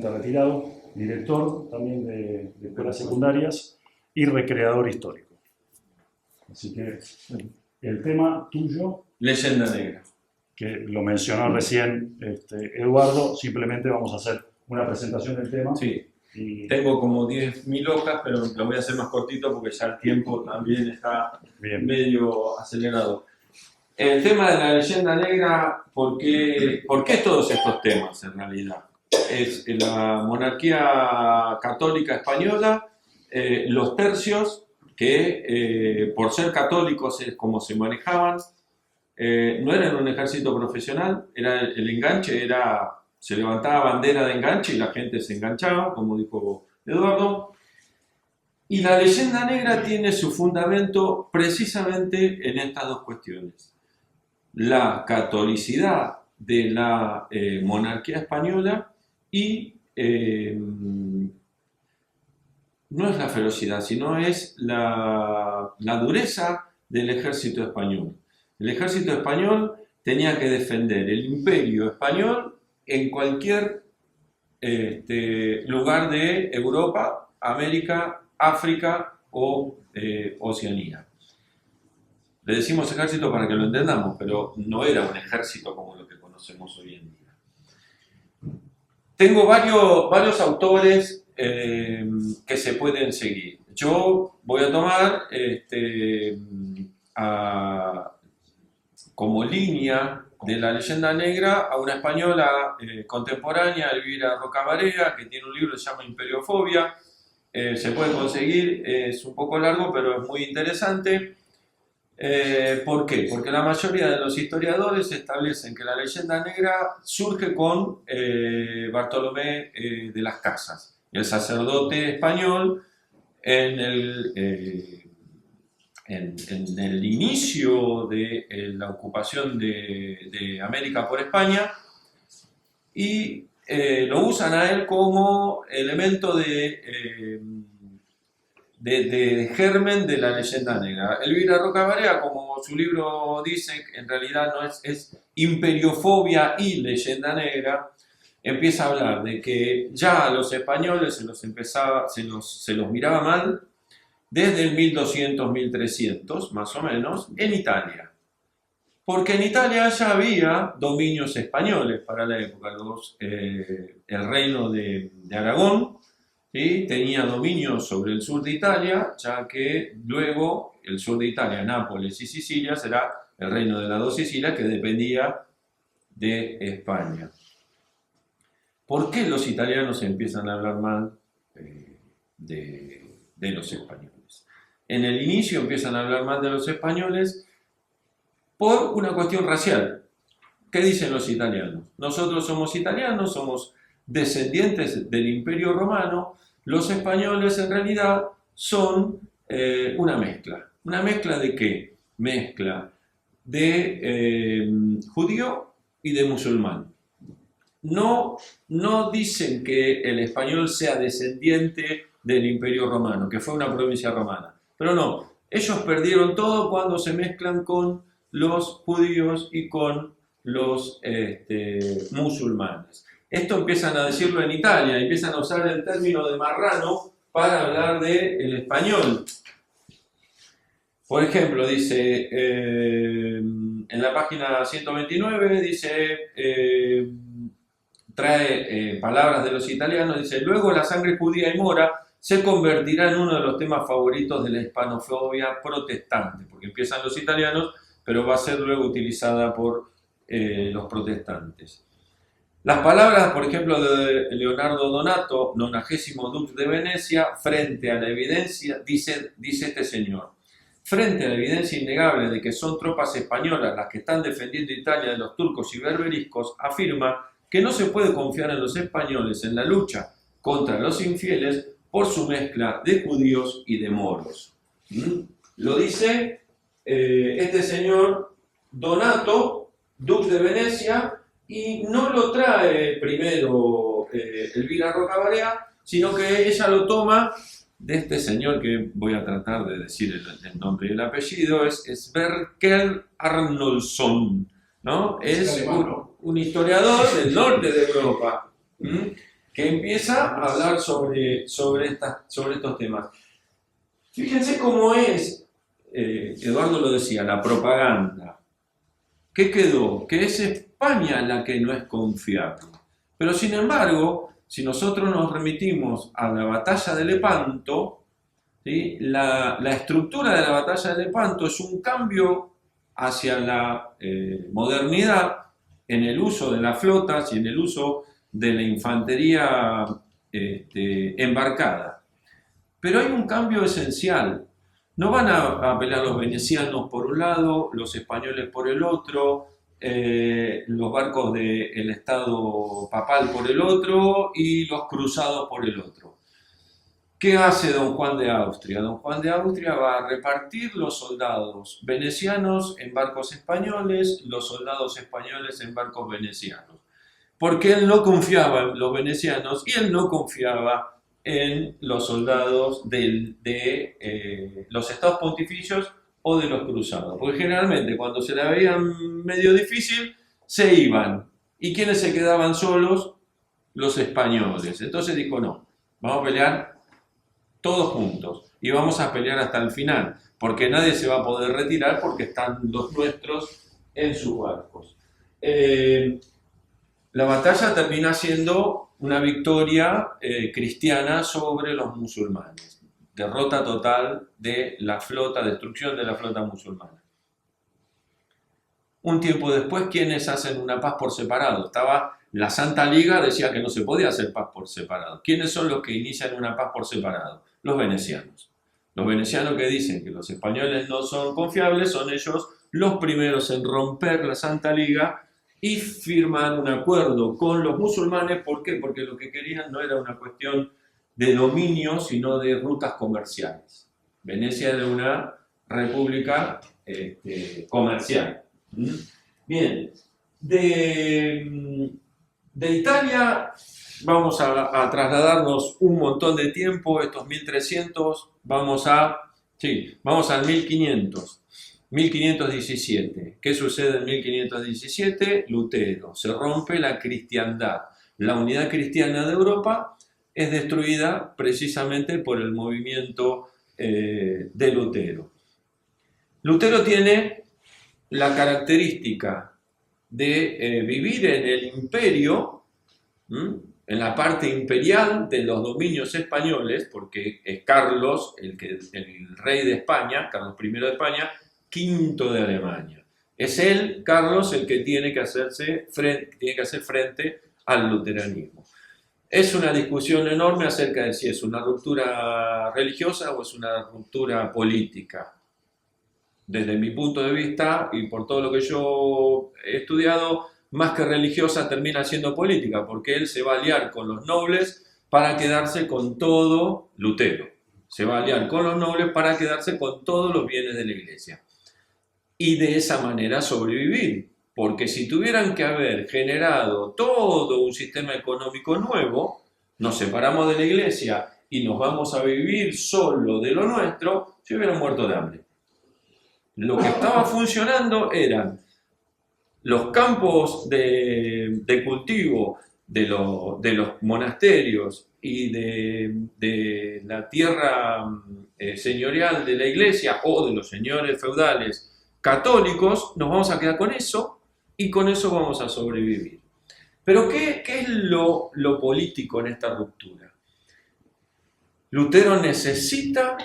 actualmente retirado, director también de escuelas secundarias y recreador histórico. Así que el tema tuyo, Leyenda negra. que lo mencionó recién Eduardo, simplemente vamos a hacer una presentación del tema. Sí, y tengo como 10.000 hojas, pero lo voy a hacer más cortito porque ya el tiempo también está bien. medio acelerado. El tema de la leyenda negra, ¿por qué todos estos temas en realidad? Es la monarquía católica española, los tercios, que por ser católicos es como se manejaban, no eran un ejército profesional, era el enganche, se levantaba bandera de enganche y la gente se enganchaba, como dijo Eduardo. Y la leyenda negra tiene su fundamento precisamente en estas dos cuestiones. La catolicidad de la monarquía española y no es la ferocidad, sino es la dureza del ejército español. El ejército español tenía que defender el imperio español en cualquier lugar de Europa, América, África o Oceanía. Le decimos ejército para que lo entendamos, pero no era un ejército como lo que conocemos hoy en día. Tengo varios autores que se pueden seguir. Yo voy a tomar como línea de la leyenda negra a una española contemporánea, Elvira Rocabarea, que tiene un libro que se llama Imperiofobia. Se puede conseguir, es un poco largo, pero es muy interesante. ¿Por qué? Porque la mayoría de los historiadores establecen que la leyenda negra surge con Bartolomé de las Casas, el sacerdote español en el inicio de la ocupación de América por España, y lo usan a él como elemento de germen de la leyenda negra. Elvira Rocabarea, como su libro dice, en realidad no es imperiofobia y leyenda negra, empieza a hablar de que ya a los españoles se los miraba mal desde el 1200-1300, más o menos, en Italia. Porque en Italia ya había dominios españoles para la época. El reino de Aragón, ¿sí?, tenía dominio sobre el sur de Italia, ya que luego el sur de Italia, Nápoles y Sicilia, será el reino de las dos Sicilias, que dependía de España. ¿Por qué los italianos empiezan a hablar mal de los españoles? En el inicio empiezan a hablar mal de los españoles por una cuestión racial. ¿Qué dicen los italianos? Nosotros somos italianos, somos descendientes del Imperio Romano. Los españoles en realidad son una mezcla. ¿Una mezcla de qué? Mezcla de judío y de musulmán. No dicen que el español sea descendiente del Imperio Romano, que fue una provincia romana. Pero no, ellos perdieron todo cuando se mezclan con los judíos y con los musulmanes. Esto empiezan a decirlo en Italia, empiezan a usar el término de marrano para hablar del español. Por ejemplo, dice, en la página 129, dice, trae palabras de los italianos, dice, luego la sangre judía y mora se convertirá en uno de los temas favoritos de la hispanofobia protestante, porque empiezan los italianos, pero va a ser luego utilizada por los protestantes. Las palabras, por ejemplo, de Leonardo Donato, 90º duque de Venecia, frente a la evidencia, dice este señor, frente a la evidencia innegable de que son tropas españolas las que están defendiendo Italia de los turcos y berberiscos, afirma que no se puede confiar en los españoles en la lucha contra los infieles por su mezcla de judíos y de moros. Lo dice este señor Donato, duque de Venecia, y no lo trae primero Elvira Rocabarea, sino que ella lo toma de este señor que voy a tratar de decir el nombre y el apellido, es Sverker Arnoldsson, ¿no? Es un historiador del norte de Europa. que empieza a hablar sobre estos temas. Fíjense cómo es, Eduardo lo decía, la propaganda. ¿Qué quedó? Que es España la que no es confiable. Pero sin embargo, si nosotros nos remitimos a la batalla de Lepanto, ¿sí? La estructura de la batalla de Lepanto es un cambio hacia la modernidad en el uso de las flotas y en el uso de la infantería embarcada. Pero hay un cambio esencial. No van a pelear los venecianos por un lado, los españoles por el otro, los barcos del Estado papal por el otro y los cruzados por el otro. ¿Qué hace don Juan de Austria? Don Juan de Austria va a repartir los soldados venecianos en barcos españoles, los soldados españoles en barcos venecianos. Porque él no confiaba en los venecianos y él no confiaba en los soldados de los estados pontificios o de los cruzados. Porque generalmente cuando se la veían medio difícil, se iban. ¿Y quiénes se quedaban solos? Los españoles. Entonces dijo, no, vamos a pelear todos juntos y vamos a pelear hasta el final, porque nadie se va a poder retirar porque están los nuestros en sus barcos. La batalla termina siendo una victoria cristiana sobre los musulmanes. Derrota total de la flota, destrucción de la flota musulmana. Un tiempo después, ¿quiénes hacen una paz por separado? Estaba la Santa Liga, decía que no se podía hacer paz por separado. ¿Quiénes son los que inician una paz por separado? Los venecianos. Los venecianos que dicen que los españoles no son confiables, son ellos los primeros en romper la Santa Liga y firman un acuerdo con los musulmanes. ¿Por qué? Porque lo que querían no era una cuestión de dominio, sino de rutas comerciales. Venecia era una república comercial. Bien, de Italia vamos a trasladarnos un montón de tiempo, estos 1300, vamos al 1500. 1517. ¿Qué sucede en 1517? Lutero. Se rompe la cristiandad. La unidad cristiana de Europa es destruida precisamente por el movimiento de Lutero. Lutero tiene la característica de vivir en el imperio, en la parte imperial de los dominios españoles, porque es Carlos, el rey de España, Carlos I de España, V de Alemania. Es él, Carlos, el que tiene que hacer frente al luteranismo. Es una discusión enorme acerca de si es una ruptura religiosa o es una ruptura política. Desde mi punto de vista, y por todo lo que yo he estudiado, más que religiosa termina siendo política, porque él se va a aliar con los nobles para quedarse con todo, Lutero, se va a aliar con los nobles para quedarse con todos los bienes de la iglesia. Y de esa manera sobrevivir, porque si tuvieran que haber generado todo un sistema económico nuevo, nos separamos de la iglesia y nos vamos a vivir solo de lo nuestro, se hubieran muerto de hambre. Lo que estaba funcionando eran los campos de cultivo de los monasterios y de la tierra señorial de la iglesia o de los señores feudales católicos, nos vamos a quedar con eso y con eso vamos a sobrevivir. Pero ¿qué es lo político en esta ruptura? Lutero necesita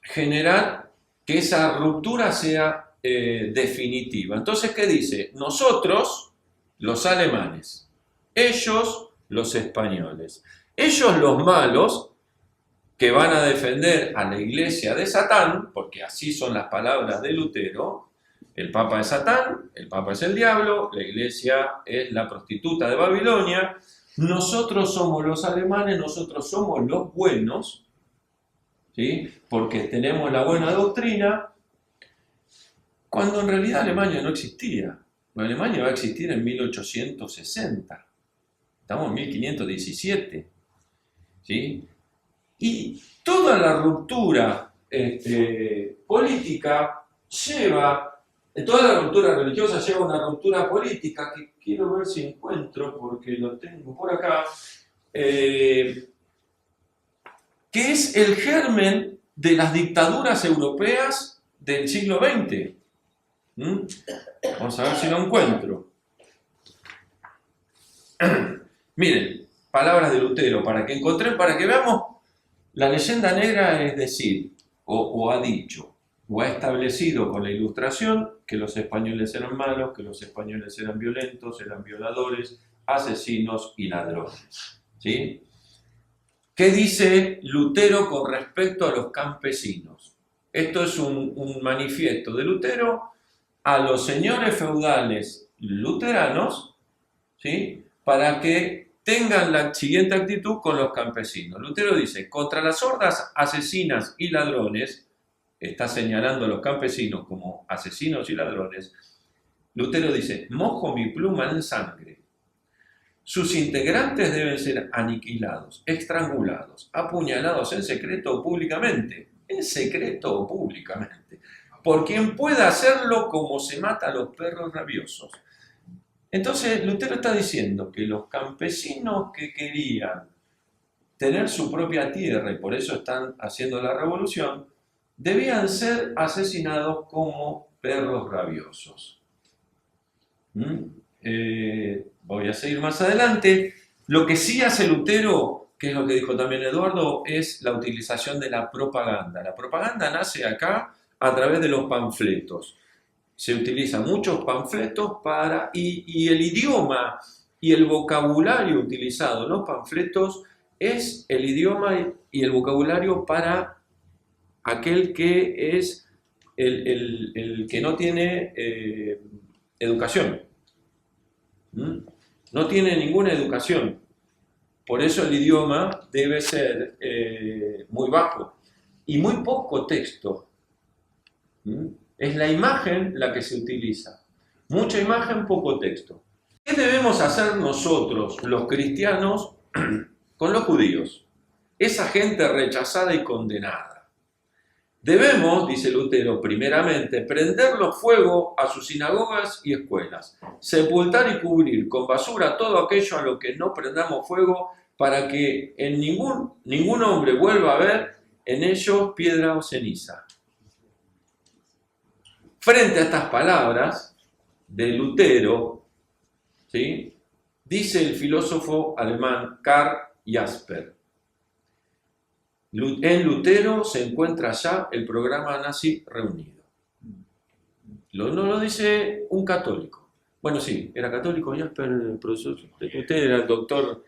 generar que esa ruptura sea definitiva. Entonces, ¿qué dice? Nosotros, los alemanes, ellos, los españoles, ellos, los malos, que van a defender a la iglesia de Satán, porque así son las palabras de Lutero. El Papa es Satán, el Papa es el diablo, la iglesia es la prostituta de Babilonia. Nosotros somos los alemanes, nosotros somos los buenos, ¿sí? Porque tenemos la buena doctrina, cuando en realidad Alemania no existía. Alemania va a existir en 1860. Estamos en 1517. ¿Sí? Y toda la ruptura política lleva Toda la ruptura religiosa lleva a una ruptura política, que quiero ver si encuentro, porque lo tengo por acá, que es el germen de las dictaduras europeas del siglo XX. Vamos a ver si lo encuentro. Miren, palabras de Lutero, para que veamos, la leyenda negra es decir, o ha dicho, o ha establecido con la Ilustración que los españoles eran malos, que los españoles eran violentos, eran violadores, asesinos y ladrones. ¿Sí? ¿Qué dice Lutero con respecto a los campesinos? Esto es un manifiesto de Lutero a los señores feudales luteranos, ¿sí? Para que tengan la siguiente actitud con los campesinos. Lutero dice, contra las hordas asesinas y ladrones, está señalando a los campesinos como asesinos y ladrones, Lutero dice, mojo mi pluma en sangre. Sus integrantes deben ser aniquilados, estrangulados, apuñalados en secreto o públicamente. En secreto o públicamente. Por quien pueda hacerlo como se mata a los perros rabiosos. Entonces, Lutero está diciendo que los campesinos que querían tener su propia tierra y por eso están haciendo la revolución, debían ser asesinados como perros rabiosos. Voy a seguir más adelante. Lo que sí hace Lutero, que es lo que dijo también Eduardo, es la utilización de la propaganda. La propaganda nace acá a través de los panfletos. Se utilizan muchos panfletos y el idioma y el vocabulario utilizado en los panfletos es el idioma y el vocabulario para aquel que es el que no tiene educación. No tiene ninguna educación. Por eso el idioma debe ser muy bajo y muy poco texto. Es la imagen la que se utiliza. Mucha imagen, poco texto. ¿Qué debemos hacer nosotros, los cristianos, con los judíos? Esa gente rechazada y condenada. Debemos, dice Lutero, primeramente, prenderlo fuego a sus sinagogas y escuelas, sepultar y cubrir con basura todo aquello a lo que no prendamos fuego, para que en ningún hombre vuelva a ver en ellos piedra o ceniza. Frente a estas palabras de Lutero, ¿sí?, dice el filósofo alemán Karl Jasper, en Lutero se encuentra ya el programa nazi reunido. No lo dice un católico. Bueno, sí, era católico Jasper, el profesor. Usted era el doctor,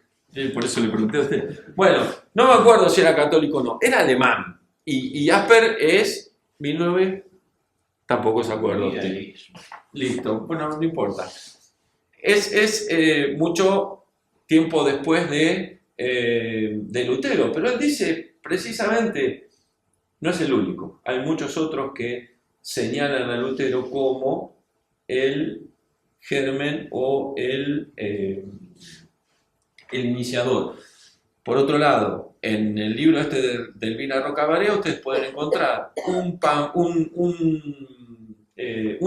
por eso le pregunté a usted. Bueno, no me acuerdo si era católico o no, era alemán. Y Jasper es 19... Tampoco se acuerda usted. Listo, bueno, no importa. Es mucho tiempo después de Lutero, pero él dice precisamente, no es el único, hay muchos otros que señalan a Lutero como el germen o el iniciador. Por otro lado, en el libro este de Elvira Roca Barea, ustedes pueden encontrar un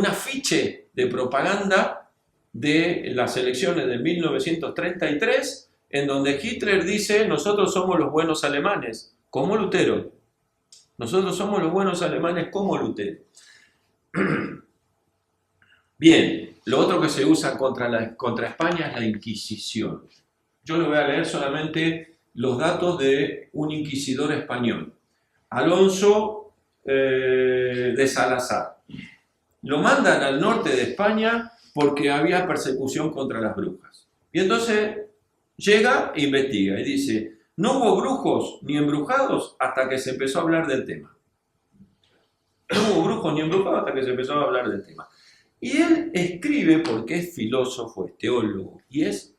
afiche de propaganda de las elecciones de 1933, en donde Hitler dice, nosotros somos los buenos alemanes, como Lutero. Nosotros somos los buenos alemanes como Lutero. Bien, lo otro que se usa contra España es la Inquisición. Yo le voy a leer solamente los datos de un inquisidor español, Alonso de Salazar. Lo mandan al norte de España porque había persecución contra las brujas. Y entonces llega e investiga y dice, no hubo brujos ni embrujados hasta que se empezó a hablar del tema. No hubo brujos ni embrujados hasta que se empezó a hablar del tema. Y él escribe, porque es filósofo, es teólogo y es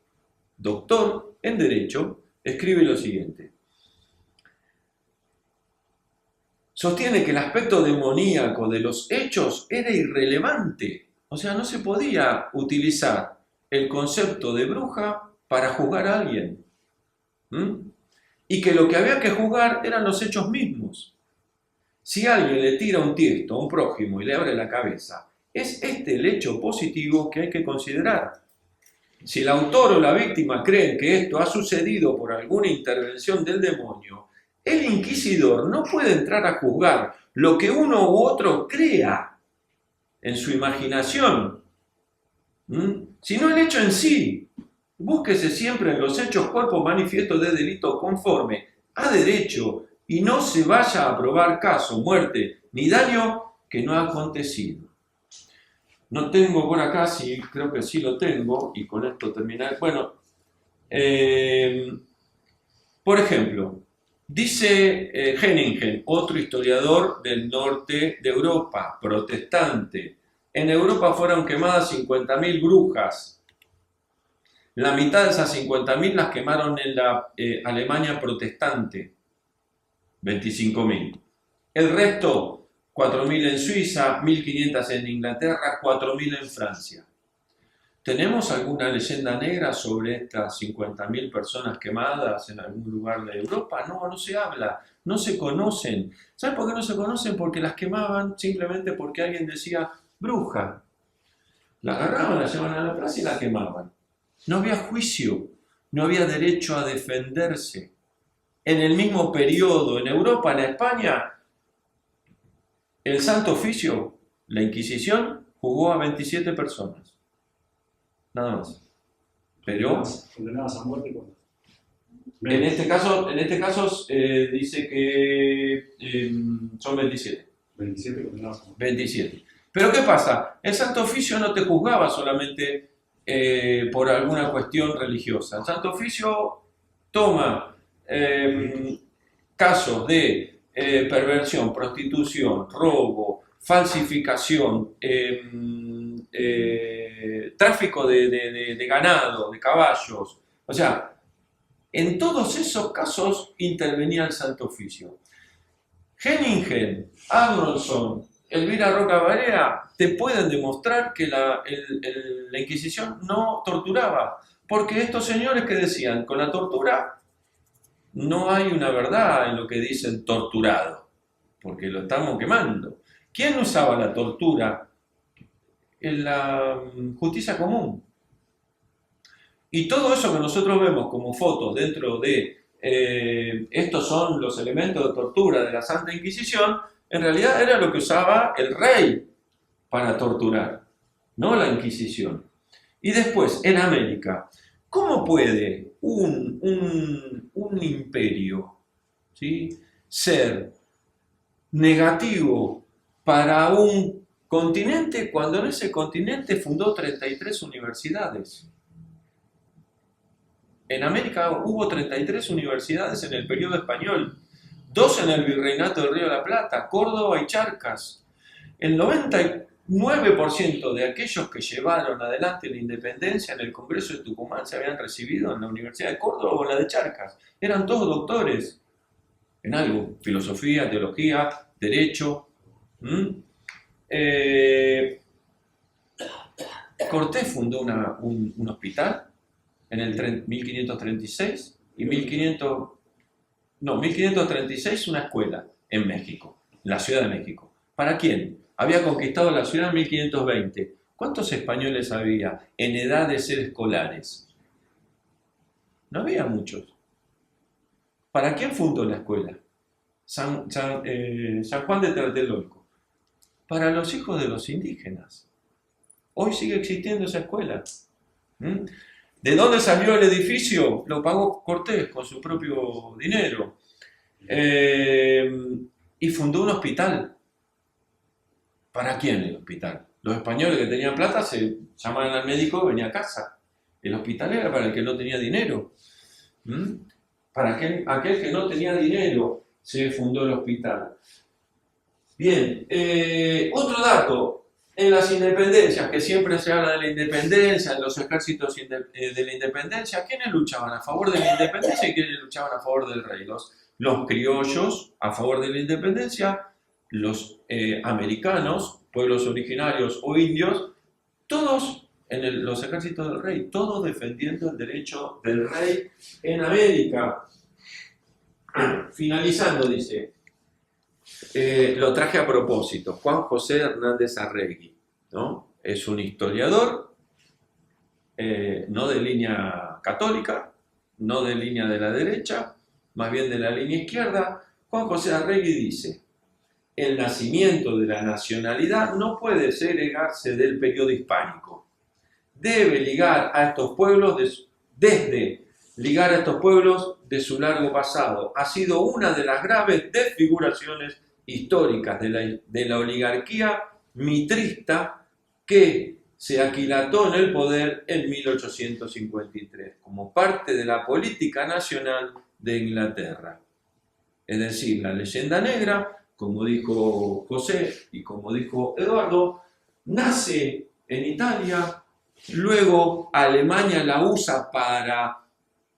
doctor en Derecho, escribe lo siguiente. Sostiene que el aspecto demoníaco de los hechos era irrelevante. O sea, no se podía utilizar el concepto de bruja para juzgar a alguien. Y que lo que había que juzgar eran los hechos mismos. Si alguien le tira un tiesto a un prójimo y le abre la cabeza, Es este el hecho positivo que hay que considerar. Si el autor o la víctima creen que esto ha sucedido por alguna intervención del demonio, el inquisidor no puede entrar a juzgar lo que uno u otro crea en su imaginación, sino el hecho en sí. Búsquese siempre en los hechos cuerpo manifiesto de delito conforme a derecho y no se vaya a probar caso, muerte ni daño que no ha acontecido. No tengo por acá, sí, creo que sí lo tengo, y con esto terminar. Bueno, por ejemplo, dice Henningen, otro historiador del norte de Europa, protestante, en Europa fueron quemadas 50.000 brujas. La mitad de esas 50.000 las quemaron en la Alemania protestante, 25.000. El resto, 4.000 en Suiza, 1.500 en Inglaterra, 4.000 en Francia. ¿Tenemos alguna leyenda negra sobre estas 50.000 personas quemadas en algún lugar de Europa? No, no se habla, no se conocen. ¿Saben por qué no se conocen? Porque las quemaban simplemente porque alguien decía bruja. La agarraban, la llevaban a la plaza y la quemaban. No había juicio, no había derecho a defenderse. En el mismo periodo, en Europa, en España, el Santo Oficio, la Inquisición, juzgó a 27 personas. Nada más. Pero condenadas a muerte. En este caso dice que son 27. 27 condenadas a muerte. 27. Pero ¿qué pasa? El Santo Oficio no te juzgaba solamente por alguna cuestión religiosa. El Santo Oficio toma casos de perversión, prostitución, robo, falsificación, tráfico de ganado, de caballos. O sea, en todos esos casos intervenía el Santo Oficio. Henningen, Abronson, Elvira Roca Barea te pueden demostrar que la Inquisición no torturaba, porque estos señores que decían, con la tortura no hay una verdad en lo que dicen torturado, porque lo estamos quemando. ¿Quién usaba la tortura? En la justicia común. Y todo eso que nosotros vemos como fotos dentro de estos son los elementos de tortura de la Santa Inquisición, en realidad era lo que usaba el rey para torturar, no la Inquisición. Y después, en América, ¿cómo puede un imperio, ¿sí?, ser negativo para un continente cuando en ese continente fundó 33 universidades? En América hubo 33 universidades en el periodo español, 2 en el Virreinato del Río de la Plata, Córdoba y Charcas. El 99% de aquellos que llevaron adelante la independencia en el Congreso de Tucumán se habían recibido en la Universidad de Córdoba o en la de Charcas. Eran todos doctores en algo, filosofía, teología, derecho. Cortés fundó un hospital en el 1536 y 1536 una escuela en México, en la Ciudad de México. ¿Para quién? Había conquistado la ciudad en 1520. ¿Cuántos españoles había en edad de ser escolares? No había muchos. ¿Para quién fundó la escuela? San Juan de Tlatelolco. Para los hijos de los indígenas. Hoy sigue existiendo esa escuela. ¿De dónde salió el edificio? Lo pagó Cortés con su propio dinero. Y fundó un hospital. ¿Para quién el hospital? Los españoles que tenían plata se llamaban al médico y venía a casa. El hospital era para el que no tenía dinero. Para aquel que no tenía dinero se fundó el hospital. Bien, otro dato. En las independencias, que siempre se habla de la independencia, en los ejércitos de la independencia, ¿quiénes luchaban a favor de la independencia y quiénes luchaban a favor del rey? Los criollos a favor de la independencia, los americanos, pueblos originarios o indios, todos en los ejércitos del rey, todos defendiendo el derecho del rey en América. Finalizando, dice, lo traje a propósito, Juan José Hernández Arregui. ¿no? Es un historiador, no de línea católica, no de línea de la derecha, más bien de la línea izquierda. Juan José Arregui dice: el nacimiento de la nacionalidad no puede segregarse del periodo hispánico. Debe ligar a estos pueblos ligar a estos pueblos de su largo pasado. Ha sido una de las graves desfiguraciones históricas de la oligarquía mitrista que se aquilató en el poder en 1853 como parte de la política nacional de Inglaterra. Es decir, la leyenda negra, como dijo José y como dijo Eduardo, nace en Italia, luego Alemania la usa para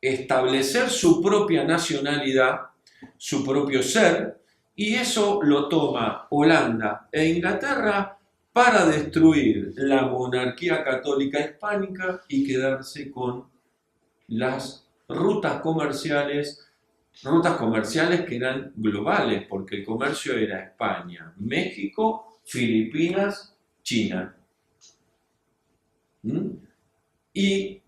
establecer su propia nacionalidad, su propio ser, y eso lo toma Holanda e Inglaterra para destruir la monarquía católica hispánica y quedarse con las rutas comerciales que eran globales, porque el comercio era España, México, Filipinas, China. Y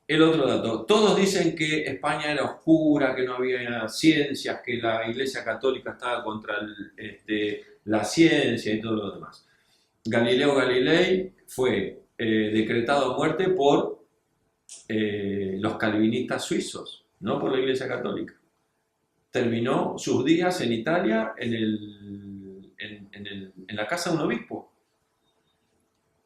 el otro dato, todos dicen que España era oscura, que no había ciencias, que la Iglesia Católica estaba contra la ciencia y todo lo demás. Galileo Galilei fue decretado a muerte por los calvinistas suizos, no por la Iglesia Católica. Terminó sus días en Italia en la casa de un obispo.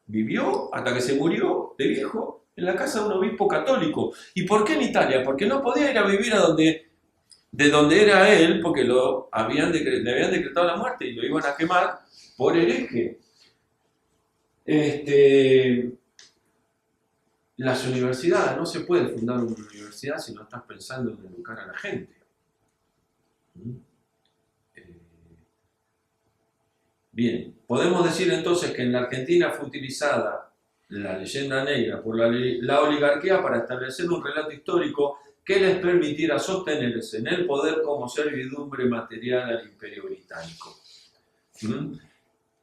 Vivió hasta que se murió de viejo en la casa de un obispo católico. ¿Y por qué en Italia? Porque no podía ir a vivir de donde era él, porque le habían decretado la muerte y lo iban a quemar por hereje. Las universidades, no se puede fundar una universidad si no estás pensando en educar a la gente. Bien, podemos decir entonces que en la Argentina fue utilizada la leyenda negra por la oligarquía para establecer un relato histórico que les permitiera sostenerse en el poder como servidumbre material al Imperio Británico.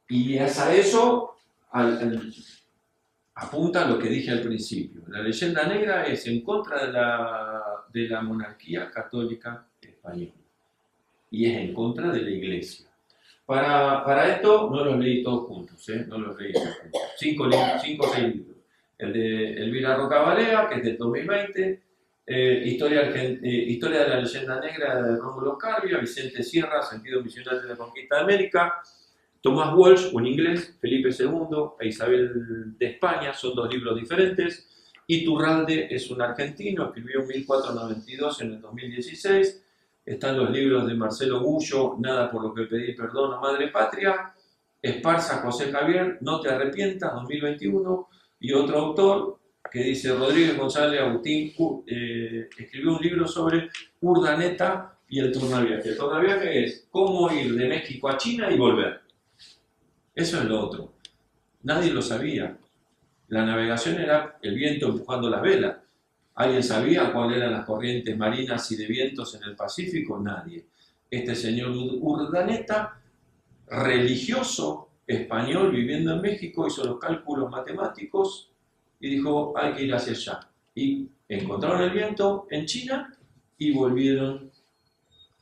Y a eso apunta lo que dije al principio. La leyenda negra es en contra de la monarquía católica española y es en contra de la Iglesia. Para esto no los leí todos juntos, no los leí todos juntos. 5 o 6 libros. El de Elvira Rocabalea, que es del 2020, Historia de la leyenda negra de Rómulo Carvia, Vicente Sierra, Sentido misional de la conquista de América, Tomás Walsh, un inglés, Felipe II e Isabel de España, son 2 libros diferentes. Iturralde es un argentino, escribió en 1492 en el 2016. Están los libros de Marcelo Gullo, Nada por lo que pedí perdón o Madre Patria, Esparza, José Javier, No te arrepientas, 2021, y otro autor que dice Rodríguez González Agustín, escribió un libro sobre Urdaneta y el tornaviaje. El tornaviaje es cómo ir de México a China y volver. Eso es lo otro. Nadie lo sabía. La navegación era el viento empujando las velas. ¿Alguien sabía cuáles eran las corrientes marinas y de vientos en el Pacífico? Nadie. Este señor Urdaneta, religioso español viviendo en México, hizo los cálculos matemáticos y dijo, hay que ir hacia allá. Y encontraron el viento en China y volvieron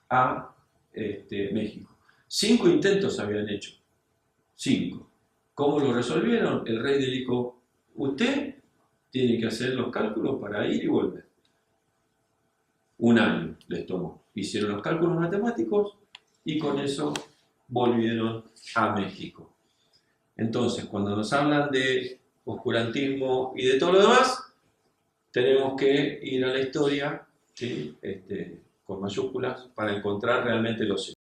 a México. 5 intentos habían hecho. 5. ¿Cómo lo resolvieron? El rey le dijo, usted tiene que hacer los cálculos para ir y volver. 1 año les tomó. Hicieron los cálculos matemáticos y con eso volvieron a México. Entonces, cuando nos hablan de oscurantismo y de todo lo demás, tenemos que ir a la historia, ¿sí? Con mayúsculas para encontrar realmente los hechos.